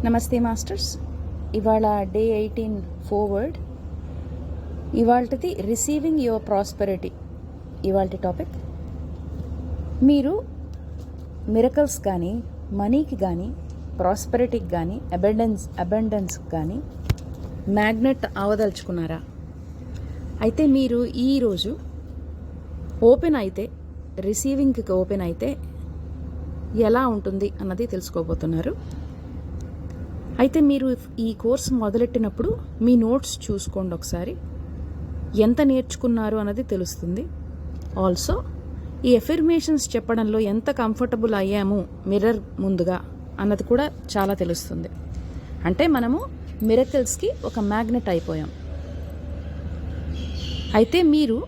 నమస్తే మాస్టర్స్. ఇవాళ day 18 forward. ఇవాళది రిసీవింగ్ యువర్ ప్రాస్పెరిటీ. ఇవాళ టాపిక్, మీరు మిరకల్స్ కానీ, మనీకి కానీ, ప్రాస్పెరిటీకి కానీ, అబండెన్స్కి కానీ మ్యాగ్నెట్ అవదలుచుకున్నారా? అయితే మీరు ఈరోజు ఓపెన్ అయితే, రిసీవింగ్కి ఓపెన్ అయితే ఎలా ఉంటుంది అన్నది తెలుసుకోబోతున్నారు. అయితే మీరు ఈ కోర్స్ మొదలెట్టినప్పుడు మీ నోట్స్ చూసుకోండి ఒకసారి, ఎంత నేర్చుకున్నారు అన్నది తెలుస్తుంది. ఆల్సో ఈ ఎఫర్మేషన్స్ చెప్పడంలో ఎంత కంఫర్టబుల్ అయ్యాము మిర్రర్ ముందుగా అన్నది కూడా చాలా తెలుస్తుంది. అంటే మనము మిరకల్స్కి ఒక మ్యాగ్నెట్ అయిపోయాం. అయితే మీరు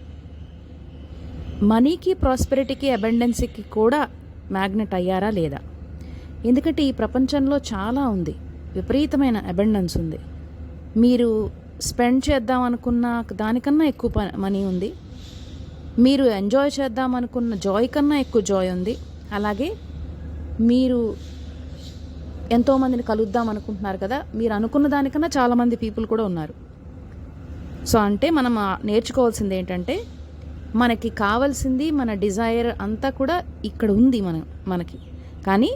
మనీకి, ప్రాస్పెరిటీకి, అబండెన్స్కి కూడా మ్యాగ్నెట్ అయ్యారా లేదా? ఎందుకంటే ఈ ప్రపంచంలో చాలా ఉంది, విపరీతమైన అబండెన్స్ ఉంది. మీరు స్పెండ్ చేద్దాం అనుకున్న దానికన్నా ఎక్కువ మనీ ఉంది. మీరు ఎంజాయ్ చేద్దాం అనుకున్న జాయ్ కన్నా ఎక్కువ జాయ్ ఉంది. అలాగే మీరు ఎంతోమందిని కలుద్దాం అనుకుంటున్నారు కదా, మీరు అనుకున్న దానికన్నా చాలామంది పీపుల్ కూడా ఉన్నారు. సో అంటే మనం నేర్చుకోవాల్సింది ఏంటంటే, మనకి కావాల్సింది, మన డిజైర్ అంతా కూడా ఇక్కడ ఉంది మనకి. కానీ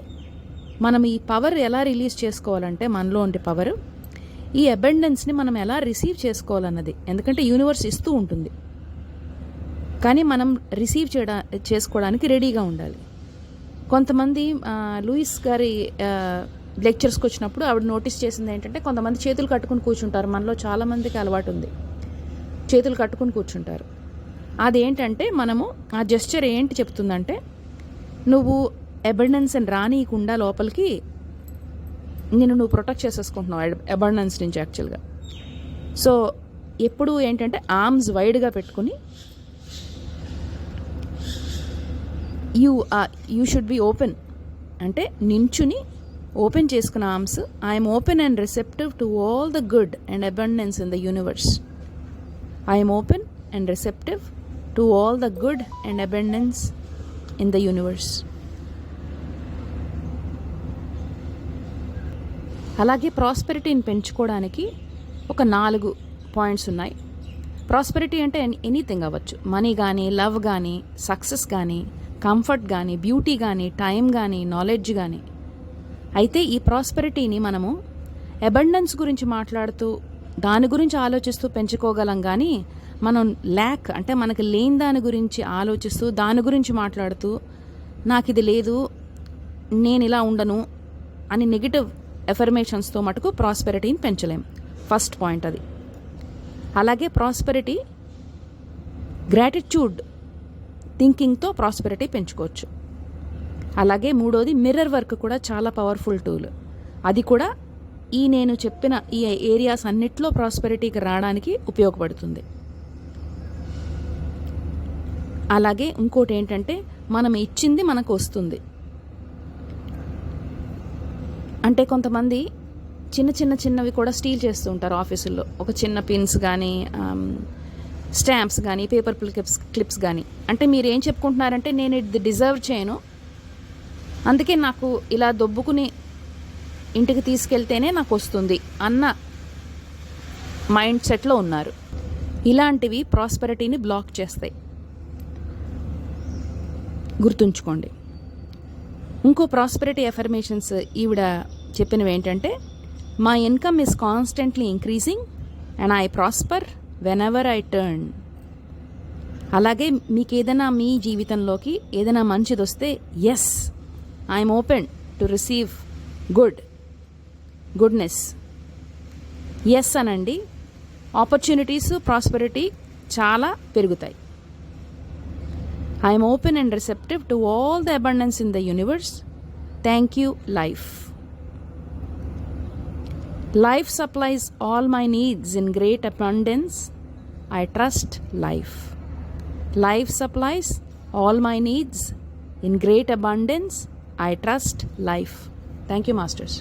మనం ఈ పవర్ ఎలా రిలీజ్ చేసుకోవాలంటే, మనలో ఉండే పవర్, ఈ అబండెన్స్ని మనం ఎలా రిసీవ్ చేసుకోవాలన్నది. ఎందుకంటే యూనివర్స్ ఇస్తూ ఉంటుంది, కానీ మనం రిసీవ్ చేసుకోవడానికి రెడీగా ఉండాలి. కొంతమంది లూయిస్ గారి లెక్చర్స్కి వచ్చినప్పుడు ఆవిడ నోటీస్ చేసింది ఏంటంటే, కొంతమంది చేతులు కట్టుకుని కూర్చుంటారు. మనలో చాలామందికి అలవాటు ఉంది, చేతులు కట్టుకుని కూర్చుంటారు. అదేంటంటే, మనము ఆ జెస్చర్ ఏంటి చెప్తుందంటే, నువ్వు అబండెన్స్ని రానియకుండా లోపలికి నువ్వు ప్రొటెక్ట్ చేసేసుకుంటున్నావు అబండెన్స్ నుంచి యాక్చువల్గా. సో ఎప్పుడు ఏంటంటే ఆర్మ్స్ వైడ్గా పెట్టుకుని యూ షుడ్ బి ఓపెన్. అంటే నించుని ఓపెన్ చేసుకున్న arms, I'm open and receptive to all the good and abundance in the universe. I'm open and receptive to all the good and abundance in the universe. అలాగే ప్రాస్పెరిటీని పెంచుకోవడానికి ఒక 4 points ఉన్నాయి. Prosperity అంటే anything అవ్వచ్చు. Money కానీ, love కానీ, success కానీ, comfort కానీ, బ్యూటీ కానీ, టైం కానీ, నాలెడ్జ్ కానీ. అయితే ఈ ప్రాస్పెరిటీని మనము అబండెన్స్ గురించి మాట్లాడుతూ, దాని గురించి ఆలోచిస్తూ పెంచుకోగలం. కానీ మనం ల్యాక్ అంటే మనకి లేని దాని గురించి ఆలోచిస్తూ, దాని గురించి మాట్లాడుతూ, నాకు ఇది లేదు, నేను ఇలా ఉండను అని నెగిటివ్ ఎఫర్మేషన్స్తో మటుకు ప్రాస్పెరిటీని పెంచలేం. ఫస్ట్ పాయింట్ అది. అలాగే ప్రాస్పెరిటీ, గ్రాటిట్యూడ్ థింకింగ్తో ప్రాస్పెరిటీ పెంచుకోవచ్చు. అలాగే మూడోది మిర్రర్ వర్క్ కూడా చాలా పవర్ఫుల్ టూల్. అది కూడా నేను చెప్పిన ఈ ఏరియాస్ అన్నిట్లో ప్రాస్పెరిటీకి రావడానికి ఉపయోగపడుతుంది. అలాగే ఇంకోటి ఏంటంటే, మనం ఇచ్చింది మనకు వస్తుంది. అంటే కొంతమంది చిన్నవి కూడా స్టీల్ చేస్తూ ఉంటారు ఆఫీసుల్లో. ఒక చిన్న పిన్స్ కానీ, స్టాంప్స్ కానీ, పేపర్ క్లిప్స్ కానీ. అంటే మీరు ఏం చెప్పుకుంటున్నారంటే, నేను ఇది డిజర్వ్ చేయను, అందుకే నాకు ఇలా దొబ్బుకుని ఇంటికి తీసుకెళ్తేనే నాకు వస్తుంది అన్న మైండ్ సెట్లో ఉన్నారు. ఇలాంటివి ప్రాస్పెరిటీని బ్లాక్ చేస్తాయి, గుర్తుంచుకోండి. ఇంకో ప్రాస్పెరిటీ ఎఫర్మేషన్స్ ఈవిడ చెప్పినవి ఏంటంటే, my income is constantly increasing and I prosper whenever I turn. అలాగే మీకు ఏదైనా మీ జీవితంలోకి ఏదైనా మంచిది వస్తే, yes, I'm open to receive goodness, yes అనండి. ఆపర్చునిటీస్, ప్రాస్పెరిటీ చాలా పెరుగుతాయి. I am open and receptive to all the abundance in the universe. Thank you, life. Life supplies all my needs in great abundance. I trust life. Life supplies all my needs in great abundance. I trust life. Thank you, Masters.